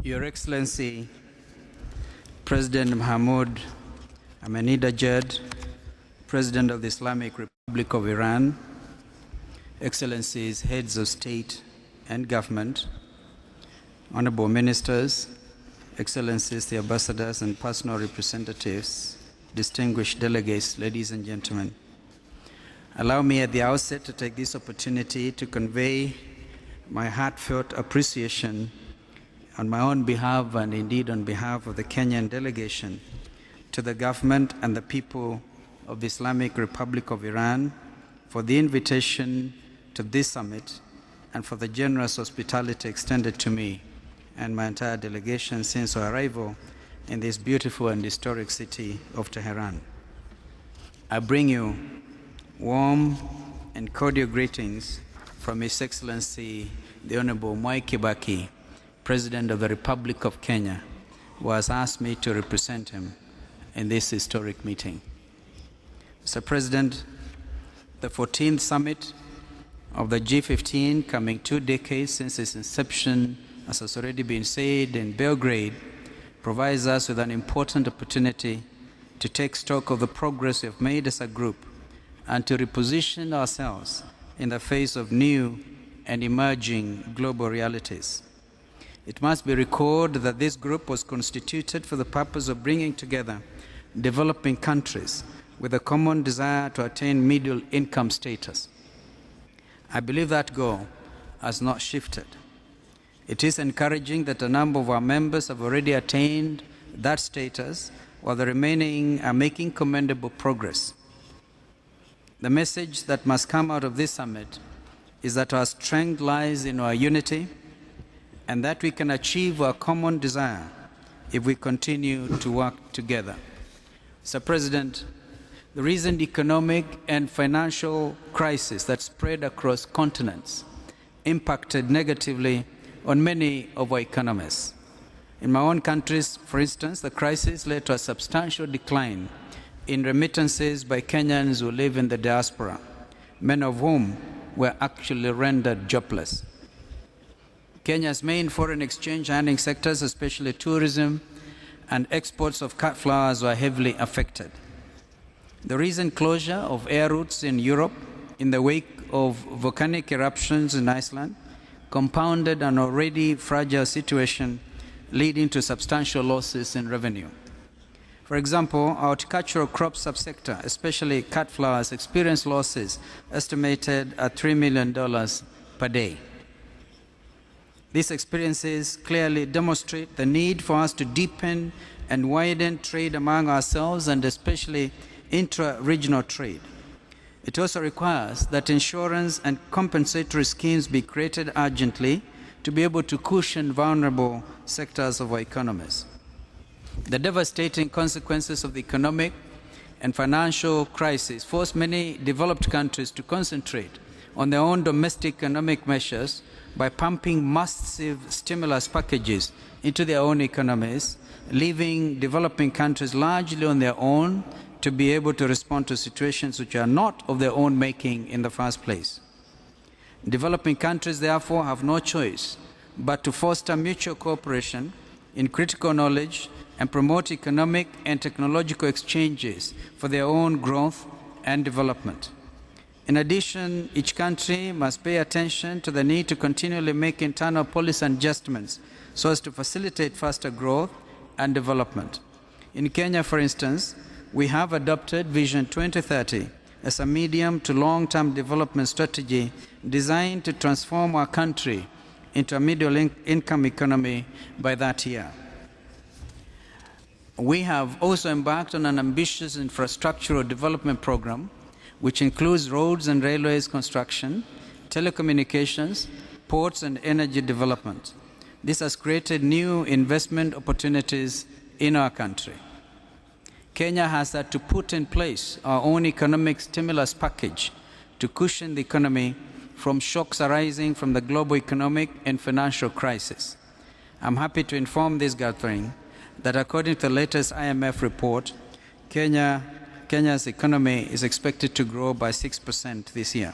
Your Excellency, President Mahmoud Ahmedinejad, President of the Islamic Republic of Iran, Excellencies, Heads of State and Government, Honorable Ministers, Excellencies, the Ambassadors and personal representatives, distinguished delegates, ladies and gentlemen. Allow me at the outset to take this opportunity to convey my heartfelt appreciation on my own behalf and indeed on behalf of the Kenyan delegation to the government and the people of the Islamic Republic of Iran for the invitation to this summit and for the generous hospitality extended to me and my entire delegation since our arrival in this beautiful and historic city of Tehran. I bring you warm and cordial greetings from His Excellency the Honorable Mwai Kibaki, President of the Republic of Kenya, who has asked me to represent him in this historic meeting. Mr. President, the 14th summit of the G15, coming 2 decades since its inception, as has already been said, in Belgrade, provides us with an important opportunity to take stock of the progress we have made as a group and to reposition ourselves in the face of new and emerging global realities. It must be recalled that this group was constituted for the purpose of bringing together developing countries with a common desire to attain middle income status. I believe that goal has not shifted. It is encouraging that a number of our members have already attained that status, while the remaining are making commendable progress. The message that must come out of this summit is that our strength lies in our unity and that we can achieve our common desire if we continue to work together. Mr. President, the recent economic and financial crisis that spread across continents impacted negatively on many of our economies. In my own countries, for instance, the crisis led to a substantial decline in remittances by Kenyans who live in the diaspora, many of whom were actually rendered jobless. Kenya's main foreign exchange earning sectors, especially tourism and exports of cut flowers, were heavily affected. The recent closure of air routes in Europe in the wake of volcanic eruptions in Iceland compounded an already fragile situation, leading to substantial losses in revenue. For example, our horticultural crop subsector, especially cut flowers, experienced losses estimated at $3 million per day. These experiences clearly demonstrate the need for us to deepen and widen trade among ourselves and especially intra-regional trade. It also requires that insurance and compensatory schemes be created urgently to be able to cushion vulnerable sectors of our economies. The devastating consequences of the economic and financial crisis forced many developed countries to concentrate on their own domestic economic measures by pumping massive stimulus packages into their own economies, leaving developing countries largely on their own to be able to respond to situations which are not of their own making in the first place. Developing countries, therefore, have no choice but to foster mutual cooperation in critical knowledge and promote economic and technological exchanges for their own growth and development. In addition, each country must pay attention to the need to continually make internal policy adjustments so as to facilitate faster growth and development. In Kenya, for instance, we have adopted Vision 2030 as a medium to long-term development strategy designed to transform our country into a middle-income economy by that year. We have also embarked on an ambitious infrastructural development program which includes roads and railways construction, telecommunications, ports and energy development. This has created new investment opportunities in our country. Kenya has had to put in place our own economic stimulus package to cushion the economy from shocks arising from the global economic and financial crisis. I'm happy to inform this gathering that according to the latest IMF report, Kenya's economy is expected to grow by 6% this year.